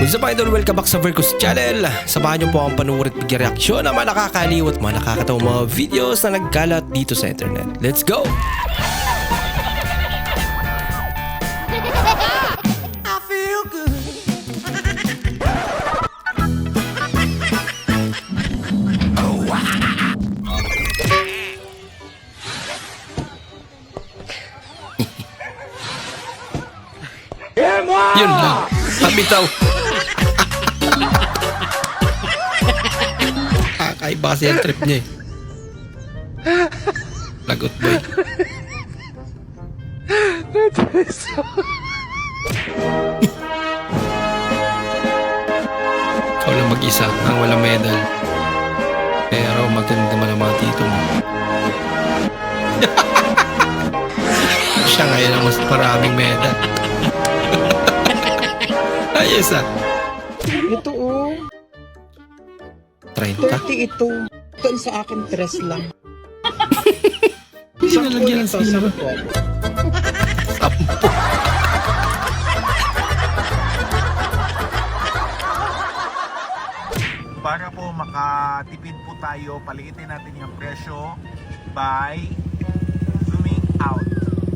What's up idol? Welcome back sa Vercos Channel. Samahan niyo po ang panuorit bigyan reaksyon ng mga nakakaliw at mga nakakatawang mga videos na nagkalat dito sa internet. Let's go! I feel good. Yun lang. Pabitaw. Kakaiba kasi ang trip niya eh. Lagot boy. Ikaw lang mag-isa ang walang medal. Pero maganda naman ang mga tito mo. Siya ngayon ang mas maraming medal. Ayos ah. Ito oh. 30? 30 ito. Ito ang sa akin, 3 lang. Hindi nalagyan ng sino. 10. Para po makatipid po tayo, paliitin natin yung presyo by zooming out.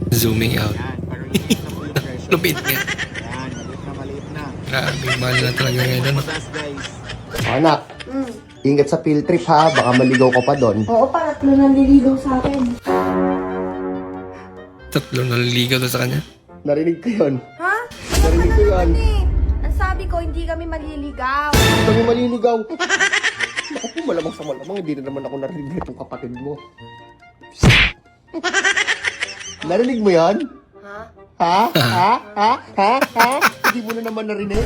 Zooming out. Yan, para i-hit na po yung presyo. Lupit nga. Yan, maliit na. Grabe, mahal na talaga ngayon. Ano? Matas guys. Anak, ingat sa field trip ha, baka maligaw ka pa doon. Oo, tatlo naliligaw sa akin. Tatlo naliligaw na sa kanya. Narinig ko yun. Ha? Narinig ko yun. Ang sabi ko, hindi kami maliligaw. Kami maliligaw. Ako po, malamang sa malamang, hindi na naman ako narinig nitong kapatid mo. Narinig mo yan? Ha? Ha? Ha? Ha? Ha? Ha? Hindi mo na naman narinig?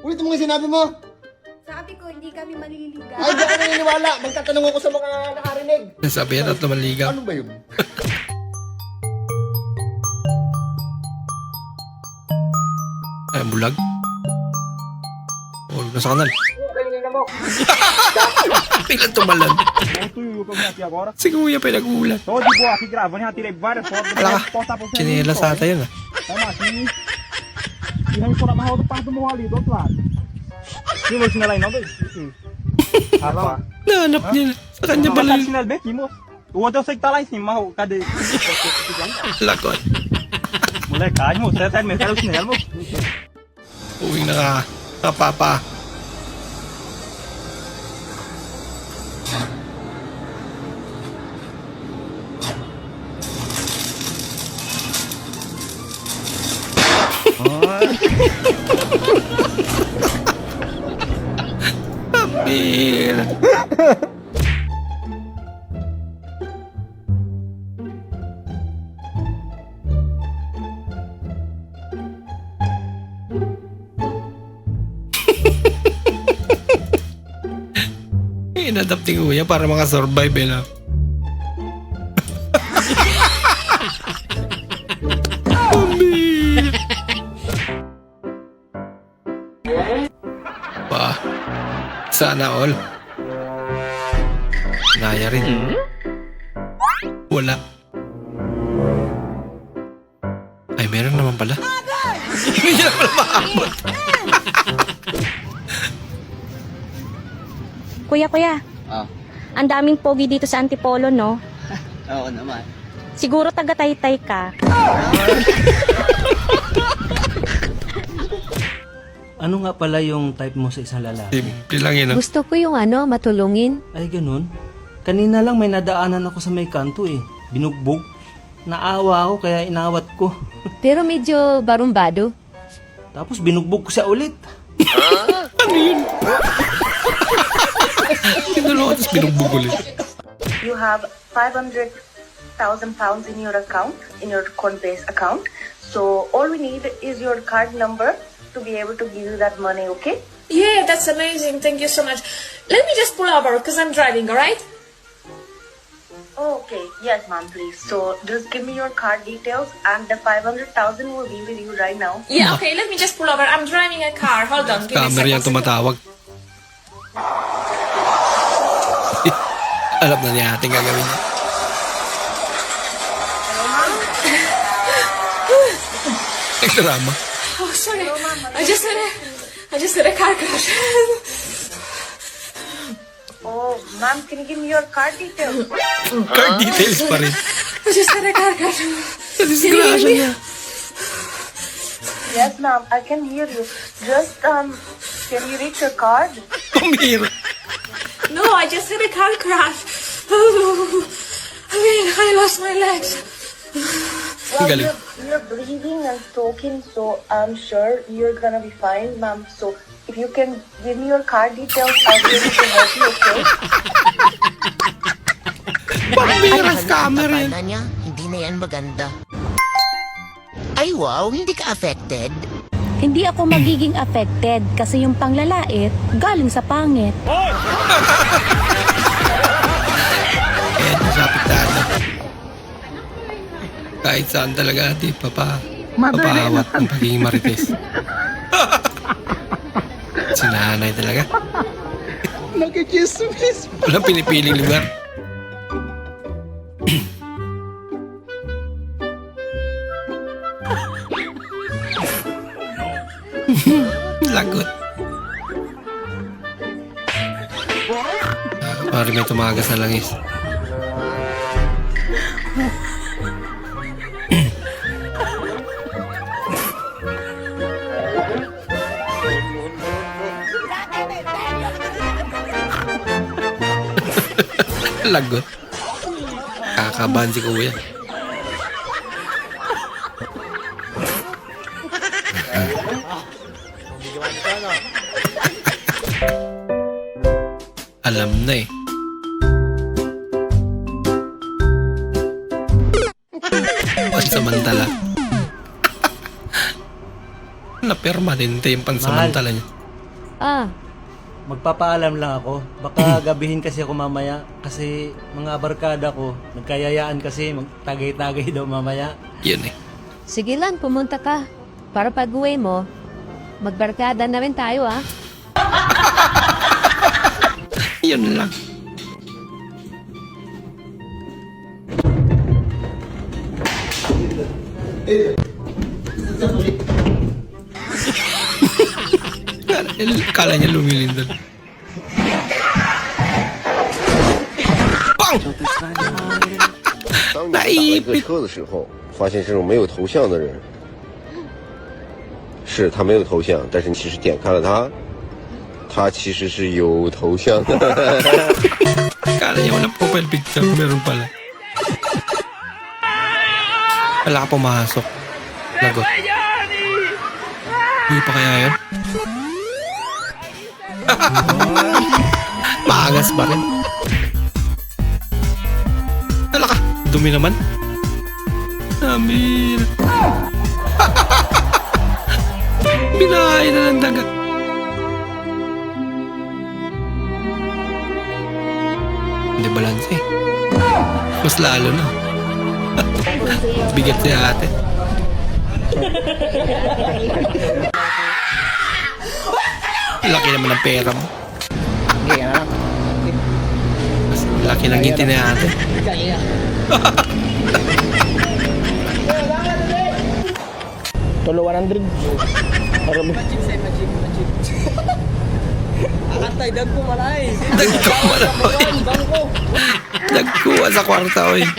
Ulit mo nga sinabi mo. Sabi ko, hindi kami maliligaw. Ay, di ako naniniwala. Magtatanong ako sa mga nakarinig. Sabi yan, tatlo manligaw. Ano ba yun? Ay, bulag. Huwag na sa kanal. Pilan tumalan. Si Kuya pinag-ulan. Tô de boa aqui gravando, já tirei várias fotos. Ala ka. Postar pra vocês. Chinelas ata yun ah. Vamos aqui. E vamos por amarrar outra parte do morro ali, do outro lado. Viu meu chinelo aí não, doido? Rapaz. Nahanap niya na. Sa kanya Não, pala tá yun. chinelo bem aqui, moço. O outro eu sei que tá lá em cima, mas cadê? Lakot. Molecagem, moço. É sério mesmo, cadê o chinelo, moço? Uwi na ka. Kapapa. Pambira. Inadapt ni Kuya para makasurvive eh na. Pambira. Pa. Sana all. Naya rin. Wala. Ay, meron naman pala. Hindi na pala maabot. Kuya. Ah. Ang daming pogi dito sa Antipolo, no? Oo naman. Siguro taga-Taytay ka. Ano nga pala yung type mo sa isang lalaki? Simple lang yun. Gusto ko yung matulungin. Ay, ganun. Kanina lang may nadaanan ako sa may kanto eh. Binugbog. Naawa ako kaya inawat ko. Pero medyo barumbado. Tapos binugbog ko siya ulit. Ano yun? Tinulungan tapos binugbog ulit. You have 500,000 pounds in your account, in your Coinbase account. So all we need is your card number to be able to give you that money, okay? Yeah, that's amazing. Thank you so much. Let me just pull over because I'm driving, alright? Okay, yes ma'am, please. So just give me your card details and the 500,000 will be with you right now. Yeah, okay, let me just pull over. I'm driving a car. Hold on. Give me a Camera yan second. tumatawag. Alam na niya ating gagawin niya. Nagdrama. Oh, sorry. I just had a car crash. Oh, ma'am, can you give me your card details? Card details pa rin. I just had a car crash. Disgrasya niya. Yes, ma'am, I can hear you. Just, can you reach your card? Pumira. No, I just had a car crash. I lost my legs. Well, Galing. you're breathing and talking, so I'm sure you're gonna be fine, ma'am. So if you can give me your card details, I'll be able to help you, okay? Pambira scammer yan. niya, hindi na yan maganda. Ay wow, hindi ka affected? Hindi ako magiging affected kasi yung panglalait galing sa pangit. Kaya nasapitado. Kahit saan talaga, di papahawat ang pagiging marites. Sinanay talaga. Nakikismis. Walang pinipiling lugar. Lagot. Pari may tumagas na langis. Lagot. Kakabahan si kuya. Alam na eh. Pansamantala. Na-permanente yung pansamantala niya. Ah, Magpapaalam lang ako. Baka gabihin kasi ako mamaya. Kasi mga barkada ko, nagkayayaan kasi magtagay-tagay daw mamaya. Yun eh. sige lang, pumunta ka. Para pag-uwi mo, magbarkada na rin tayo ah. Yun lang. Kala niya lumilindol. Bang! 当你打了一个车的时候，发现这种没有头像的人，是他没有头像，但是你其实点开了他，他其实是有头像的。 Kala niya walang profile picture. Meron pala. Wala ka pumasok. Lagot. Hindi pa kaya yun? Maagas pa rin. Hala ka. Dumi naman. Amir. Binahay na ng dagat. Hindi balance eh. Mas lalo na. Bigat si ate. Laki naman ng pera mo. Mas laki ng ngiti ni ate. Tolo 100. Akantay, dagko malay. Dagko wala ko eh. Dagkuha sa kwarta ko eh.